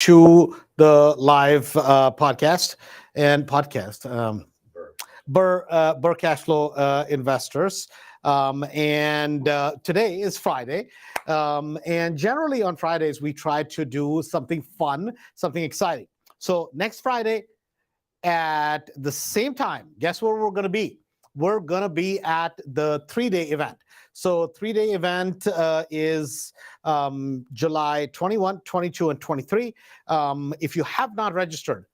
to the live podcast and podcast. BRRRR cash flow investors. And today is Friday. And generally on Fridays, we try to do something fun, something exciting. So next Friday at the same time, guess where we're going to be? We're going to be at the 3-day event. So 3-day event is July 21, 22, and 23. If you have not registered,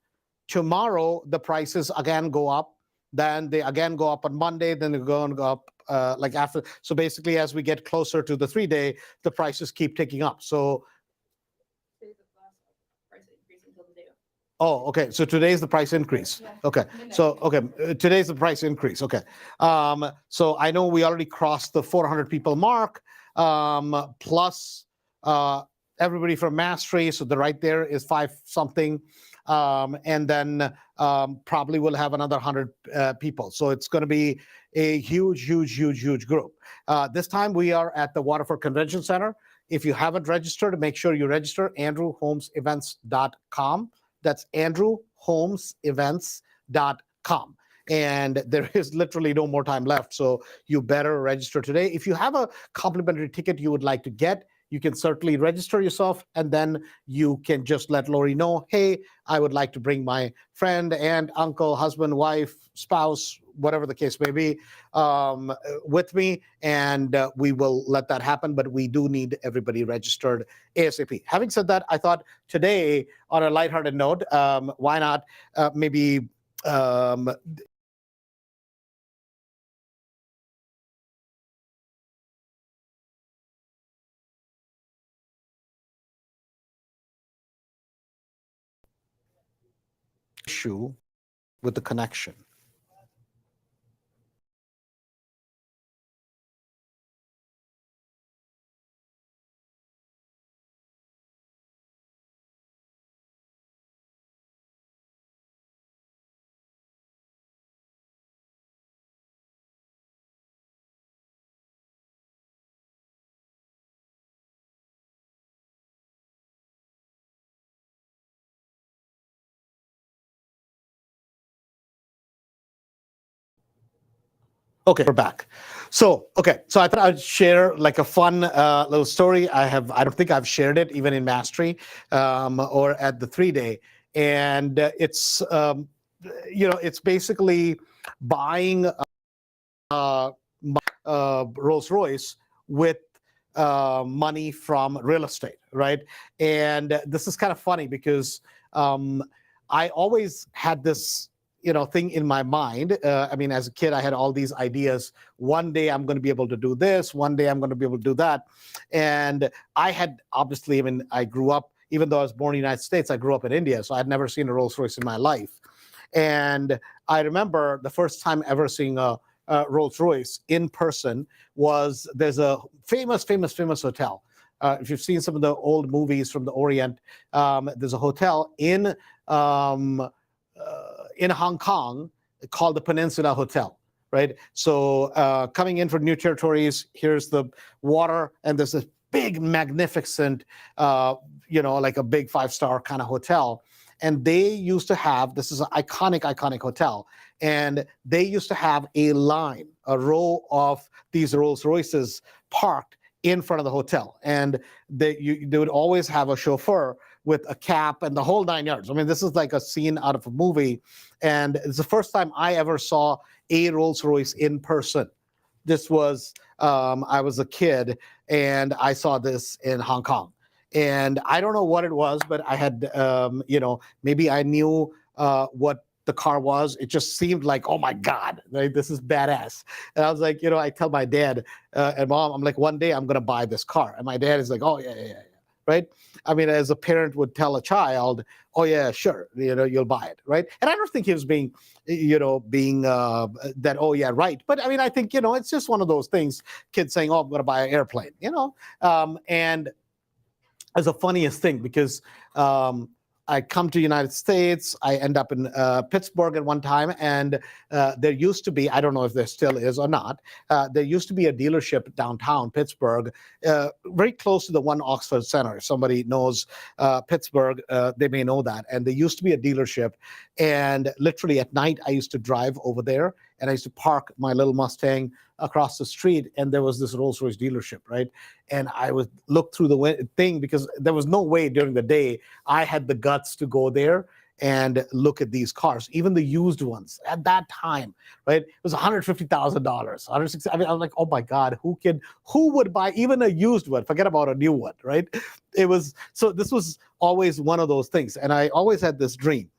tomorrow the prices again go up. Then they again go up on Monday. Then they're going to go up like after. So basically, as we get closer to the 3-day, the prices keep ticking up. So oh, okay. So today's the price increase. Okay. So, okay. Today's the price increase. Okay. So I know we already crossed the 400 people mark, plus everybody from Mastery. So the right there is 5 something. And then probably we'll have another 100 people. So it's going to be a huge group. This time we are at the Waterford Convention Center. If you haven't registered, make sure you register. AndrewHolmesEvents.com. That's AndrewHolmesEvents.com. And there is literally no more time left. So you better register today. If you have a complimentary ticket you would like to get, you can certainly register yourself, and then you can just let Lori know, hey, I would like to bring my friend, aunt, uncle, husband, wife, spouse, whatever the case may be, with me, and we will let that happen. But we do need everybody registered ASAP. Having said that, I thought today, on a lighthearted note, why not maybe issue with the connection. Okay, we're back. So, okay, so I thought I'd share like a fun little story. I don't think I've shared it even in Mastery or at the 3-day. And it's basically buying Rolls Royce with money from real estate, right? And this is kind of funny because I always had this thing in my mind. I mean, as a kid, I had all these ideas. One day I'm going to be able to do this. One day I'm going to be able to do that. And I had obviously, I mean, I grew up, even though I was born in the United States, I grew up in India. So I'd never seen a Rolls Royce in my life. And I remember the first time ever seeing a Rolls Royce in person was there's a famous hotel. If you've seen some of the old movies from the Orient, there's a hotel in Hong Kong called the Peninsula Hotel, right? So coming in from New Territories, here's the water, and there's this big, magnificent, like a big 5-star kind of hotel. And they used to have, this is an iconic hotel, and they used to have a row of these Rolls Royces parked in front of the hotel. And they would always have a chauffeur with a cap and the whole 9 yards. I mean, this is like a scene out of a movie. And it's the first time I ever saw a Rolls Royce in person. This was, I was a kid, and I saw this in Hong Kong. And I don't know what it was, but I had, maybe I knew what the car was. It just seemed like, oh my God, right? This is badass. And I was like, I tell my dad and mom, I'm like, one day I'm going to buy this car. And my dad is like, oh, yeah. Right? I mean, as a parent would tell a child, oh yeah, sure, you'll buy it, right? And I don't think he was being that, oh yeah, right. But I mean, I think, it's just one of those things, kids saying, oh, I'm going to buy an airplane, and as a funniest thing, because I come to the United States. I end up in Pittsburgh at one time, and there used to be, I don't know if there still is or not, there used to be a dealership downtown Pittsburgh, very close to the One Oxford Center. If somebody knows Pittsburgh, they may know that. And there used to be a dealership, and literally at night, I used to drive over there, and I used to park my little Mustang across the street, and there was this Rolls-Royce dealership, right? And I would look through the thing because there was no way during the day I had the guts to go there and look at these cars, even the used ones at that time, right? It was $150,000, $160,000. I mean, I was like, oh my God, who would buy even a used one? Forget about a new one, right? So this was always one of those things. And I always had this dream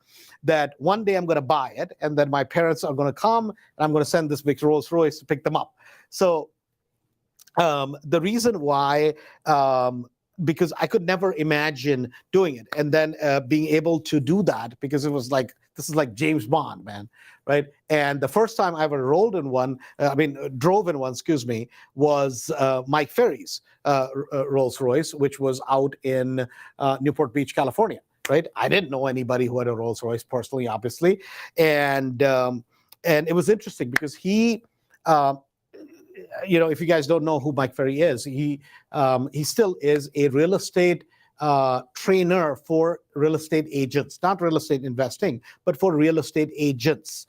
that one day I'm going to buy it, and then my parents are going to come, and I'm going to send this big Rolls Royce to pick them up. So the reason why, because I could never imagine doing it, and then being able to do that, because it was like, this is like James Bond, man, right? And the first time I ever drove in one, excuse me, was Mike Ferry's Rolls Royce, which was out in Newport Beach, California. Right, I didn't know anybody who had a Rolls Royce personally, obviously, and it was interesting because he, if you guys don't know who Mike Ferry is, he still is a real estate trainer for real estate agents, not real estate investing, but for real estate agents.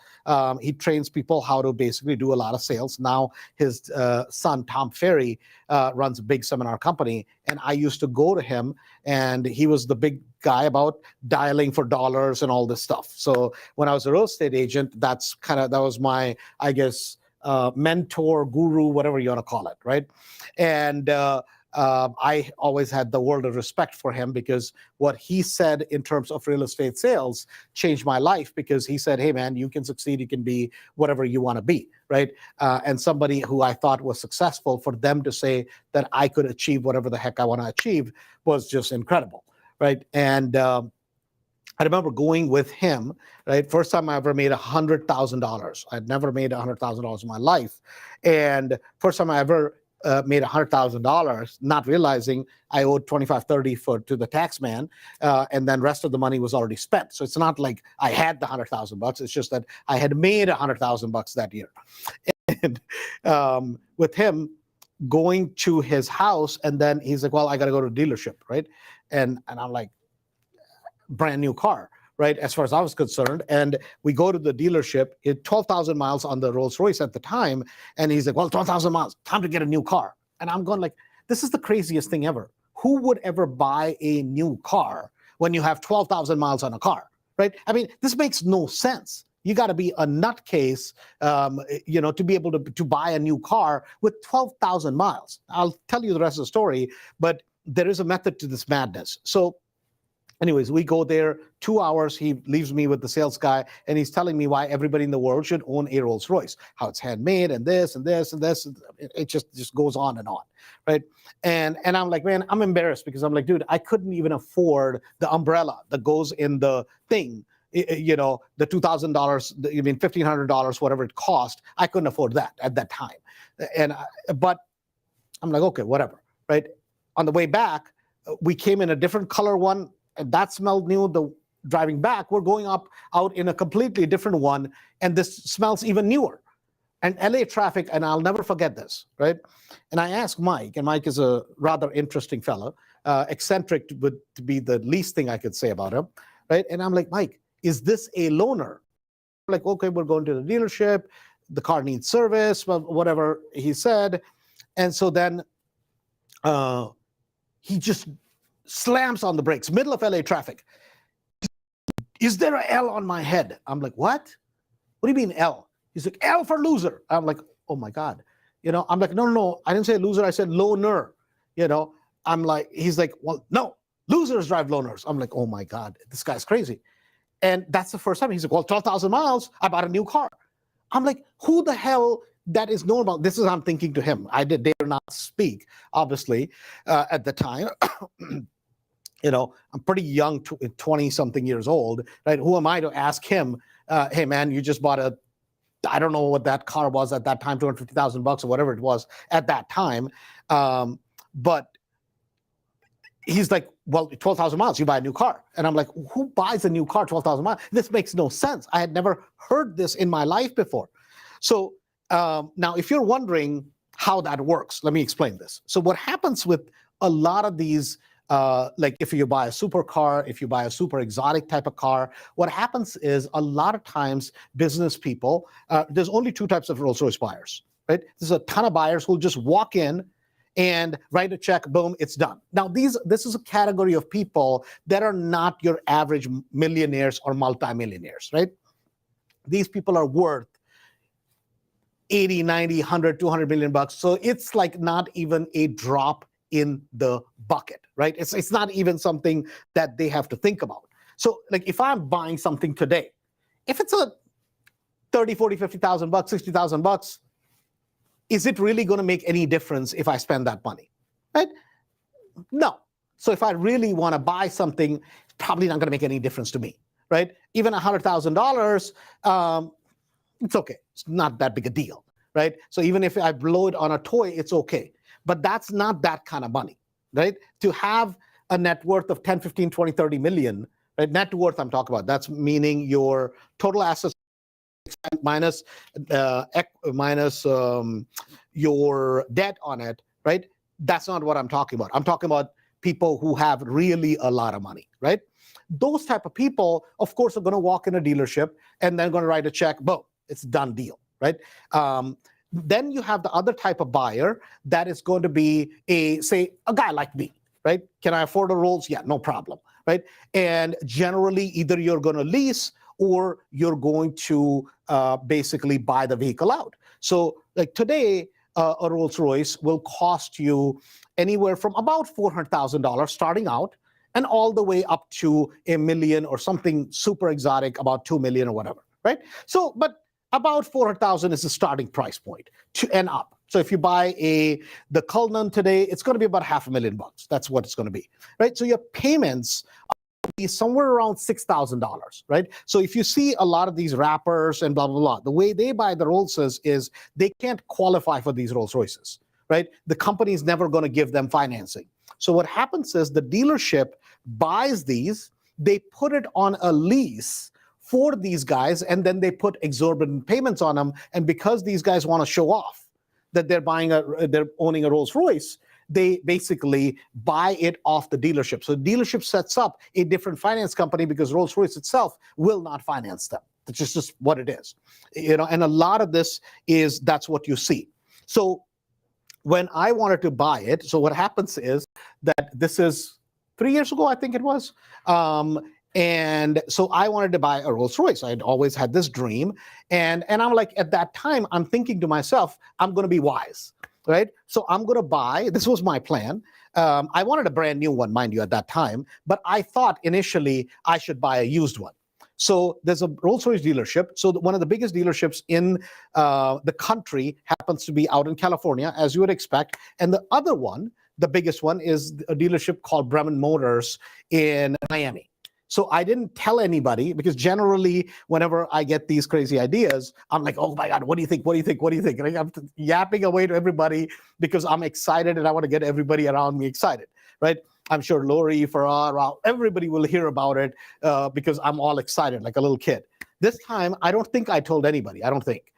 He trains people how to basically do a lot of sales. Now his son, Tom Ferry, runs a big seminar company, and I used to go to him, and he was the big guy about dialing for dollars and all this stuff. So when I was a real estate agent, that was my, I guess, mentor, guru, whatever you want to call it, right? And I always had the world of respect for him, because what he said in terms of real estate sales changed my life, because he said, hey man, you can succeed, you can be whatever you want to be, right? And somebody who I thought was successful, for them to say that I could achieve whatever the heck I want to achieve was just incredible, right? And I remember going with him, right? First time I ever made $100,000. I'd never made $100,000 in my life. And first time I ever made $100,000, not realizing I owed 25, 30 to the tax man, and then rest of the money was already spent. So it's not like I had the $100,000. It's just that I had made $100,000 that year. And with him going to his house, and then he's like, well, I got to go to a dealership, right? And I'm like, brand new car, right? As far as I was concerned. And we go to the dealership, it 12,000 miles on the Rolls Royce at the time. And he's like, well, 12,000 miles, time to get a new car. And I'm going like, this is the craziest thing ever. Who would ever buy a new car when you have 12,000 miles on a car, right? I mean, this makes no sense. You got to be a nutcase, to be able to buy a new car with 12,000 miles. I'll tell you the rest of the story, but there is a method to this madness. So anyways, we go there, 2 hours, he leaves me with the sales guy, and he's telling me why everybody in the world should own a Rolls Royce, how it's handmade, and this, and this, and this. It just goes on, right? And I'm like, man, I'm embarrassed, because I'm like, dude, I couldn't even afford the umbrella that goes in the thing, the $2,000, $1,500, whatever it cost. I couldn't afford that at that time. But I'm like, okay, whatever, right? On the way back, we came in a different color one, and that smelled new. The driving back, we're going out in a completely different one, and this smells even newer. And LA traffic, and I'll never forget this, right? And I asked Mike, and Mike is a rather interesting fellow, eccentric would be the least thing I could say about him, right? And I'm like, Mike, is this a loaner? Like, okay, we're going to the dealership, the car needs service, well, whatever he said. And so then he just slams on the brakes, middle of LA traffic. Is there a L on my head? I'm like, what? What do you mean L? He's like, L for loser. I'm like, oh my God. I'm like, no, I didn't say loser. I said loaner. I'm like, he's like, well, no, losers drive loaners. I'm like, oh my God, this guy's crazy. And that's the first time. He's like, well, 12,000 miles, I bought a new car. I'm like, who the hell, that is normal? This is, I'm thinking to him. I dare not speak, obviously, at the time. I'm pretty young, 20-something years old, right? Who am I to ask him, hey, man, you just bought I don't know what that car was at that time, $250,000 or whatever it was at that time. But he's like, well, 12,000 miles, you buy a new car. And I'm like, who buys a new car, 12,000 miles? This makes no sense. I had never heard this in my life before. So now if you're wondering how that works, let me explain this. So what happens with a lot of these, like if you buy a supercar, if you buy a super exotic type of car, what happens is a lot of times business people, there's only two types of Rolls-Royce buyers, right? There's a ton of buyers who'll just walk in and write a check, boom, it's done. Now, this is a category of people that are not your average millionaires or multimillionaires, right? These people are worth 80, 90, 100, 200 million bucks. So it's like not even a drop in the bucket, right? It's not even something that they have to think about. So like if I'm buying something today, if it's a 30, 40, 50,000 bucks, 60,000 bucks, is it really going to make any difference if I spend that money, right? No. So if I really want to buy something, it's probably not going to make any difference to me, right? Even $100,000, it's okay. It's not that big a deal, right? So even if I blow it on a toy, it's okay. But that's not that kind of money, right? To have a net worth of 10, 15, 20, 30 million, right? Net worth I'm talking about, that's meaning your total assets minus your debt on it, right? That's not what I'm talking about. I'm talking about people who have really a lot of money, right? Those type of people, of course, are going to walk in a dealership and then going to write a check, boom, it's a done deal, right? Then you have the other type of buyer that is going to be say a guy like me, right? Can I afford a Rolls? Yeah, no problem, right? And generally, either you're going to lease or you're going to basically buy the vehicle out. So like today, a Rolls Royce will cost you anywhere from about $400,000 starting out and all the way up to $1 million or something super exotic, about $2 million or whatever, right? So, but about 400,000 is the starting price point and up. So if you buy the Cullinan today, it's going to be about $500,000. That's what it's going to be, right? So your payments is somewhere around $6,000, right? So if you see a lot of these rappers and blah, blah, blah, the way they buy the Rollses is they can't qualify for these Rolls Royces, right? The company is never going to give them financing. So what happens is the dealership buys these, they put it on a lease for these guys, and then they put exorbitant payments on them. And because these guys want to show off that they're owning a Rolls Royce, they basically buy it off the dealership. So the dealership sets up a different finance company because Rolls-Royce itself will not finance them. It's just what it is, and a lot of this that's what you see. So when I wanted to buy it, so what happens is that this is 3 years ago, I think it was. And so I wanted to buy a Rolls Royce. I'd always had this dream. And I'm like, at that time, I'm thinking to myself, I'm going to be wise. Right? So I'm going to buy, this was my plan. I wanted a brand new one, mind you, at that time, but I thought initially I should buy a used one. So there's a Rolls-Royce dealership. So one of the biggest dealerships in the country happens to be out in California, as you would expect. And the other one, the biggest one, is a dealership called BRRRR Motors in Miami. So I didn't tell anybody because generally whenever I get these crazy ideas, I'm like, oh my God, what do you think? What do you think? What do you think? And I'm yapping away to everybody because I'm excited and I want to get everybody around me excited, right? I'm sure Lori, Farah, everybody will hear about it because I'm all excited like a little kid. This time, I don't think I told anybody, I don't think,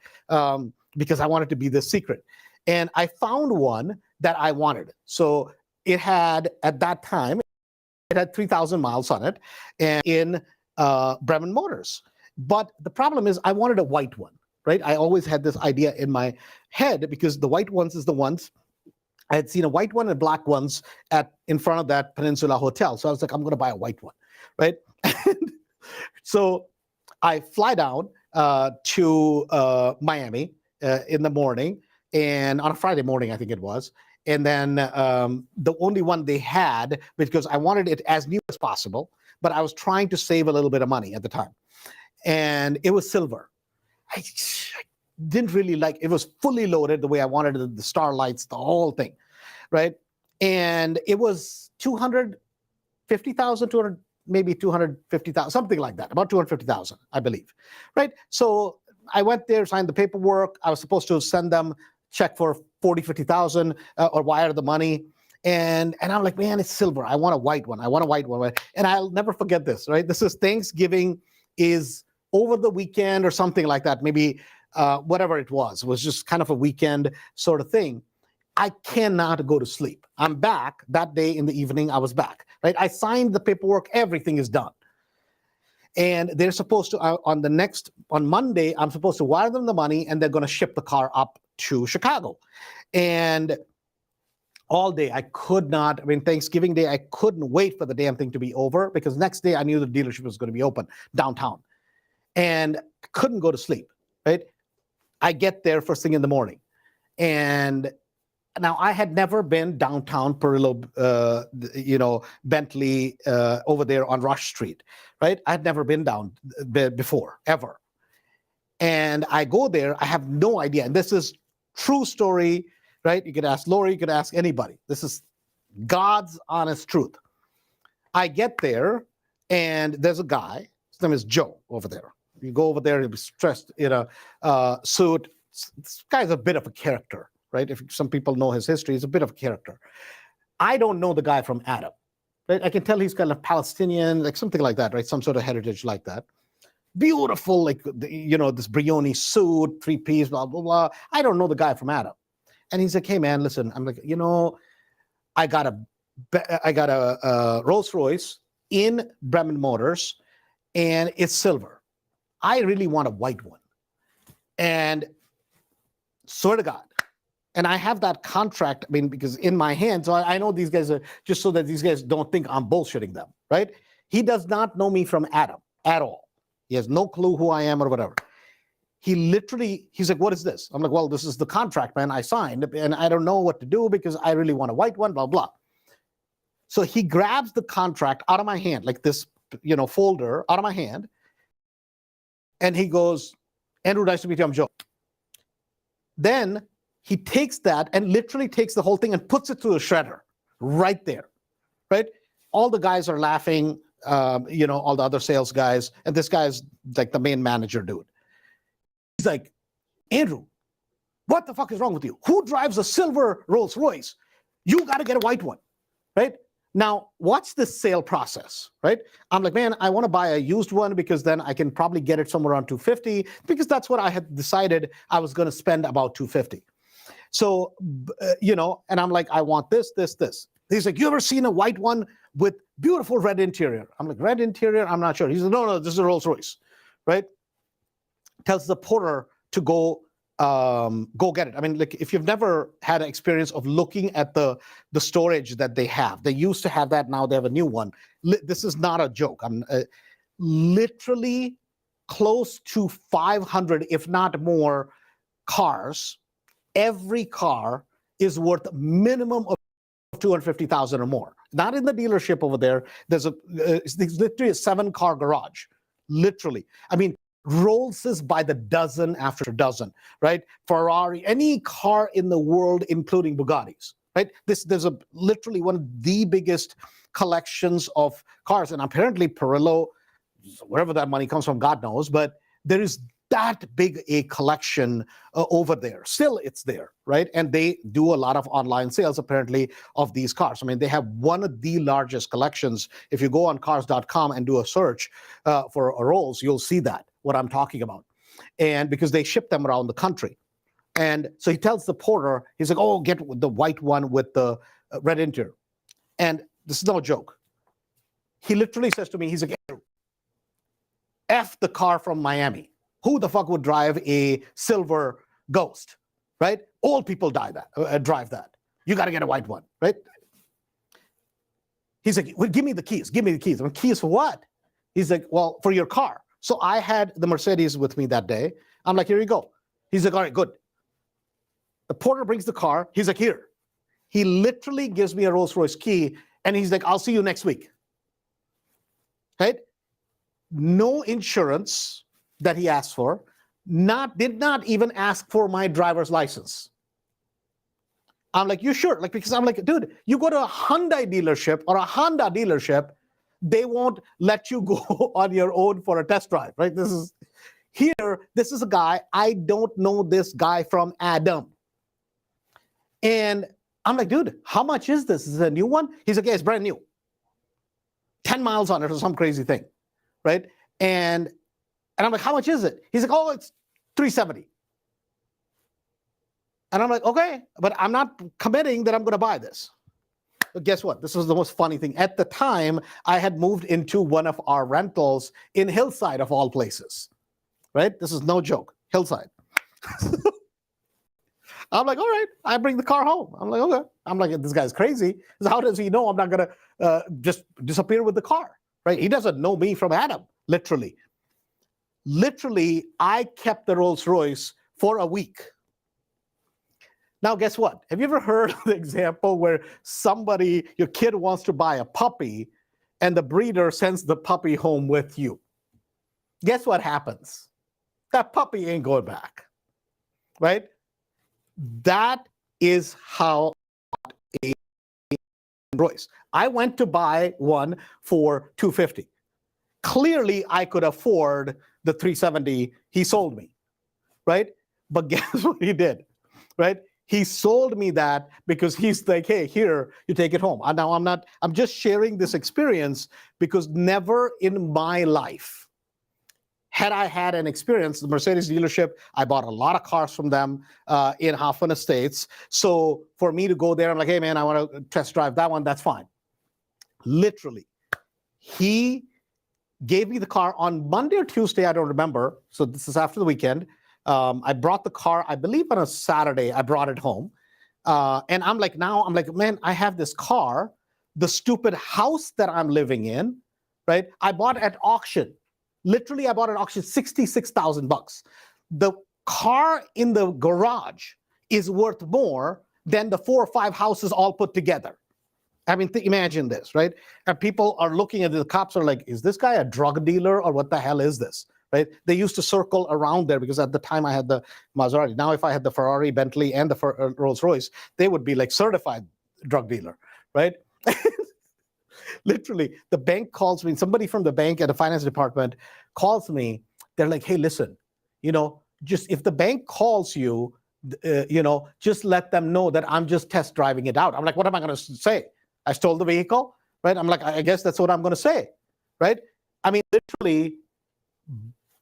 because I wanted to be the secret. And I found one that I wanted. So it had, at that time, it had 3,000 miles on it and in BRRRR Motors. But the problem is I wanted a white one, right? I always had this idea in my head because the white ones is the ones, I had seen a white one and black ones in front of that Peninsula Hotel. So I was like, I'm going to buy a white one, right? So I fly down to Miami in the morning, and on a Friday morning, I think it was. And then the only one they had, because I wanted it as new as possible, but I was trying to save a little bit of money at the time. And it was silver. I didn't really like, it was fully loaded the way I wanted it, the starlights, the whole thing, right? And it was 250,000, maybe 250,000, something like that, about 250,000, I believe, right? So I went there, signed the paperwork. I was supposed to send them check for 40, 50,000 or wire the money. And I'm like, man, it's silver. I want a white one. I want a white one. And I'll never forget this, right? This is Thanksgiving is over the weekend or something like that. Maybe whatever it was just kind of a weekend sort of thing. I cannot go to sleep. I'm back that day in the evening. I was back, right? I signed the paperwork. Everything is done. And they're supposed to, on Monday, I'm supposed to wire them the money and they're going to ship the car up to Chicago. And all day, I could not, Thanksgiving Day, I couldn't wait for the damn thing to be over because next day I knew the dealership was going to be open downtown. And I couldn't go to sleep, right? I get there first thing in the morning. And now I had never been downtown Perillo, Bentley, over there on Rush Street, right? I had never been down before, ever. And I go there, I have no idea. And this is true story, right? You could ask Lori, you could ask anybody. This is God's honest truth. I get there and there's a guy, his name is Joe over there. You go over there, he'll be dressed in a suit. This guy's a bit of a character, right? If some people know his history, he's a bit of a character. I don't know the guy from Adam, right? I can tell he's kind of Palestinian, like something like that, right? Some sort of heritage like that. Beautiful, like, this Brioni suit, 3-piece, blah, blah, blah. I don't know the guy from Adam. And he's like, hey, man, listen. I'm like, I got a Rolls Royce in Bremen Motors, and it's silver. I really want a white one. And swear to God. And I have that contract, because in my hand, so I know these guys are, just so that these guys don't think I'm bullshitting them, right? He does not know me from Adam at all. He has no clue who I am or whatever. He's like, what is this? I'm like, well, this is the contract, man, I signed, and I don't know what to do because I really want a white one, blah, blah. So he grabs the contract out of my hand, like this, folder out of my hand, and he goes, Andrew, nice to meet you, I'm Joe. Then he takes that and literally takes the whole thing and puts it through a shredder right there, right? All the guys are laughing, all the other sales guys, and this guy's like the main manager dude. He's like, Andrew, what the fuck is wrong with you? Who drives a silver Rolls Royce? You got to get a white one, right? Now, what's the sale process, right? I'm like, man, I want to buy a used one because then I can probably get it somewhere around $250 because that's what I had decided I was going to spend about $250. So, and I'm like, I want this, this, this. He's like, you ever seen a white one with beautiful red interior? I'm like, red interior? I'm not sure. He's like, no, this is a Rolls Royce, right? Tells the porter to go get it. Like if you've never had an experience of looking at the storage that they have, they used to have that. Now they have a new one. This is not a joke. I'm literally close to 500, if not more, cars. Every car is worth minimum of $250,000 or more. Not in the dealership over there. There's literally a 7-car garage. Literally. Rolls's by the dozen after dozen, right? Ferrari, any car in the world, including Bugattis, right? There's literally one of the biggest collections of cars, and apparently Perillo, wherever that money comes from, God knows, but there is that big a collection over there. Still, it's there, right? And they do a lot of online sales, apparently, of these cars. They have one of the largest collections. If you go on cars.com and do a search for a Rolls, you'll see that, what I'm talking about. And because they ship them around the country. And so he tells the porter, he's like, oh, get the white one with the red interior. And this is no joke. He literally says to me, he's like, F the car from Miami. Who the fuck would drive a silver Ghost, right? Old people drive that. You got to get a white one, right? He's like, well, give me the keys. Give me the keys. Keys for what? He's like, well, for your car. So I had the Mercedes with me that day. I'm like, here you go. He's like, all right, good. The porter brings the car. He's like, here. He literally gives me a Rolls Royce key, and he's like, I'll see you next week. Right? No insurance that he asked for, did not even ask for my driver's license. I'm like, you sure? Because I'm like, dude, you go to a Hyundai dealership or a Honda dealership, they won't let you go on your own for a test drive, right? This is a guy, I don't know this guy from Adam. And I'm like, dude, how much is this? Is it a new one? He's like, yeah, it's brand new. 10 miles on it or some crazy thing, right? And I'm like, how much is it? He's like, oh, it's $370. And I'm like, okay, but I'm not committing that I'm going to buy this. But guess what? This was the most funny thing. At the time, I had moved into one of our rentals in Hillside, of all places, right? This is no joke, Hillside. I'm like, all right, I bring the car home. I'm like, okay. I'm like, this guy's crazy. How does he know I'm not going to just disappear with the car, right? He doesn't know me from Adam, literally. Literally, I kept the Rolls Royce for a week. Now, guess what? Have you ever heard of the example where somebody, your kid wants to buy a puppy and the breeder sends the puppy home with you? Guess what happens? That puppy ain't going back, right? That is how a Royce. I went to buy one for $250. Clearly, I could afford the $370 he sold me, right? But guess what he did, right? He sold me that because he's like, hey, here, you take it home. Now I'm just sharing this experience because never in my life had I had an experience. The Mercedes dealership, I bought a lot of cars from them in Hoffman Estates. So for me to go there, I'm like, hey man, I want to test drive that one, that's fine. Literally, he gave me the car on Monday or Tuesday, I don't remember. So this is after the weekend. I brought the car, I believe on a Saturday, I brought it home. And I'm like, man, I have this car, the stupid house that I'm living in, right? I bought at auction. Literally, I bought at auction $66,000. The car in the garage is worth more than the 4 or 5 houses all put together. I mean, imagine this, right? And people are looking at it, the cops are like, is this guy a drug dealer or what the hell is this? Right? They used to circle around there because at the time I had the Maserati. Now, if I had the Ferrari, Bentley, and the Rolls Royce, they would be like certified drug dealer, right? Literally, the bank calls me. Somebody from the bank at the finance department calls me. They're like, hey, listen, just if the bank calls you, just let them know that I'm just test driving it out. I'm like, what am I going to say? I stole the vehicle, right? I'm like, I guess that's what I'm going to say, right? I mean, literally,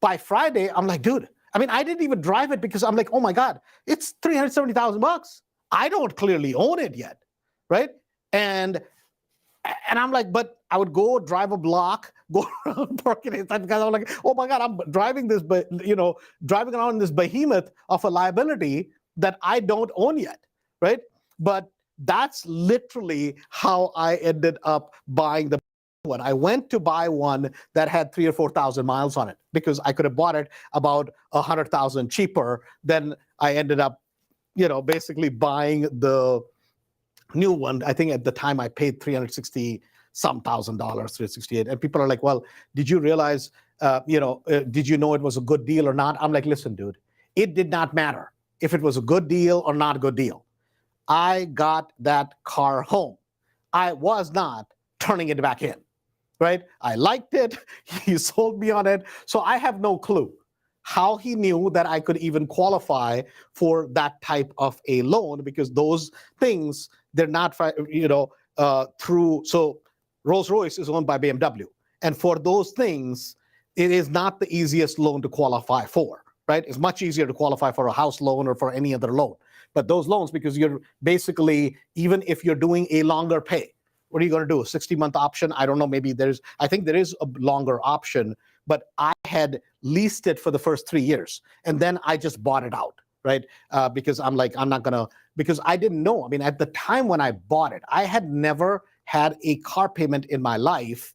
by Friday, I'm like, dude, I mean, I didn't even drive it because I'm like, oh my God, it's $370,000. I don't clearly own it yet, right? And I'm like, but I would go drive a block, go around, park it inside because I'm like, oh my God, I'm driving this, but driving around in this behemoth of a liability that I don't own yet, right? But that's literally how I ended up buying the one. I went to buy one that had 3,000 or 4,000 miles on it because I could have bought it about 100,000 cheaper. Then I ended up, basically buying the new one. I think at the time I paid $360,000 some $368. And people are like, well, did you realize, did you know it was a good deal or not? I'm like, listen, dude, it did not matter if it was a good deal or not a good deal. I got that car home. I was not turning it back in, right? I liked it. He sold me on it. So I have no clue how he knew that I could even qualify for that type of a loan because those things, they're not, through. So Rolls-Royce is owned by BMW. And for those things, it is not the easiest loan to qualify for, right? It's much easier to qualify for a house loan or for any other loan. But those loans, because you're basically, even if you're doing a longer pay, what are you going to do? A 60-month option? I don't know. Maybe I think there is a longer option, but I had leased it for the first 3 years. And then I just bought it out, right? Because I'm like, I'm not going to, because I didn't know. I mean, at the time when I bought it, I had never had a car payment in my life.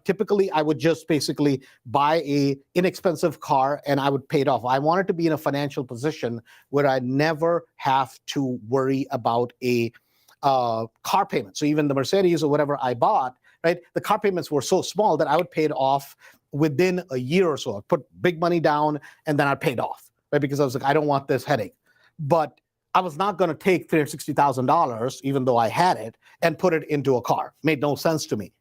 Typically I would just basically buy a inexpensive car and I would pay it off. I wanted to be in a financial position where I never have to worry about a car payment. So even the Mercedes or whatever I bought, right, the car payments were so small that I would pay it off within a year or so. I'd put big money down and then I paid off, right? Because I was like, I don't want this headache. But I was not going to take $360,000, even though I had it, and put it into a car. Made no sense to me.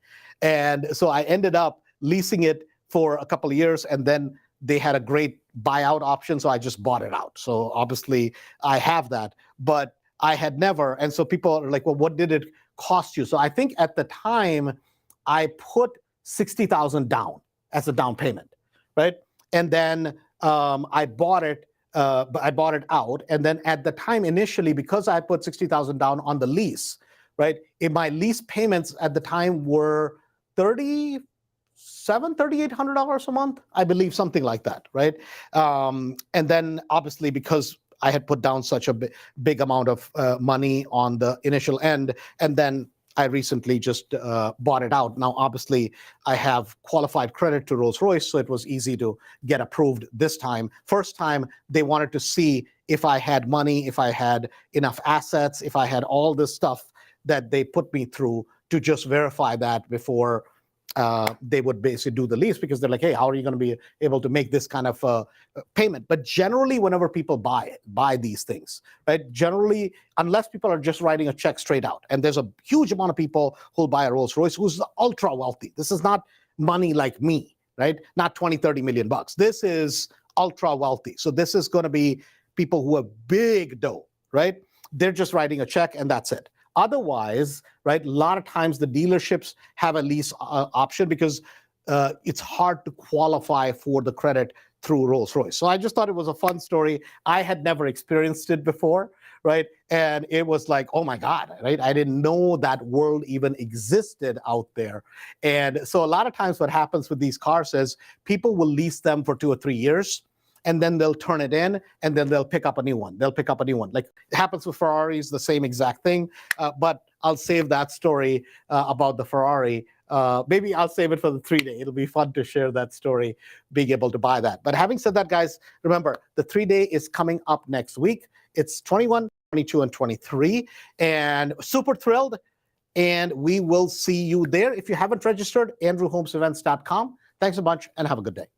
And so I ended up leasing it for a couple of years, and then they had a great buyout option, so I just bought it out. So obviously I have that. But I had never. And so people are like, well, what did it cost you? So I think at the time I put 60,000 down as a down payment, right? And then I bought it out. And then at the time initially, because I put 60,000 down on the lease, right? My lease payments at the time were $3,800 a month, I believe, something like that, right? And then obviously because I had put down such a big amount of money on the initial end, and then I recently just bought it out. Now, obviously, I have qualified credit to Rolls-Royce, so it was easy to get approved this time. First time, they wanted to see if I had money, if I had enough assets, if I had all this stuff that they put me through to just verify that before they would basically do the lease, because they're like, hey, how are you going to be able to make this kind of payment? But generally, whenever people buy these things, right? Generally, unless people are just writing a check straight out, and there's a huge amount of people who'll buy a Rolls Royce who's ultra wealthy. This is not money like me, right? Not 20, 30 million bucks. This is ultra wealthy. So this is going to be people who have big dough, right? They're just writing a check and that's it. Otherwise, right, a lot of times the dealerships have a lease option because it's hard to qualify for the credit through Rolls-Royce. So I just thought it was a fun story. I had never experienced it before, right? And it was like, oh my God, right? I didn't know that world even existed out there. And so a lot of times what happens with these cars is people will lease them for 2 or 3 years, and then they'll turn it in, and then they'll pick up a new one. Like it happens with Ferraris, the same exact thing. But I'll save that story about the Ferrari. Maybe I'll save it for the 3-day. It'll be fun to share that story, being able to buy that. But having said that, guys, remember, the 3-day is coming up next week. It's 21, 22, and 23. And super thrilled. And we will see you there. If you haven't registered, andrewholmesevents.com. Thanks a bunch and have a good day.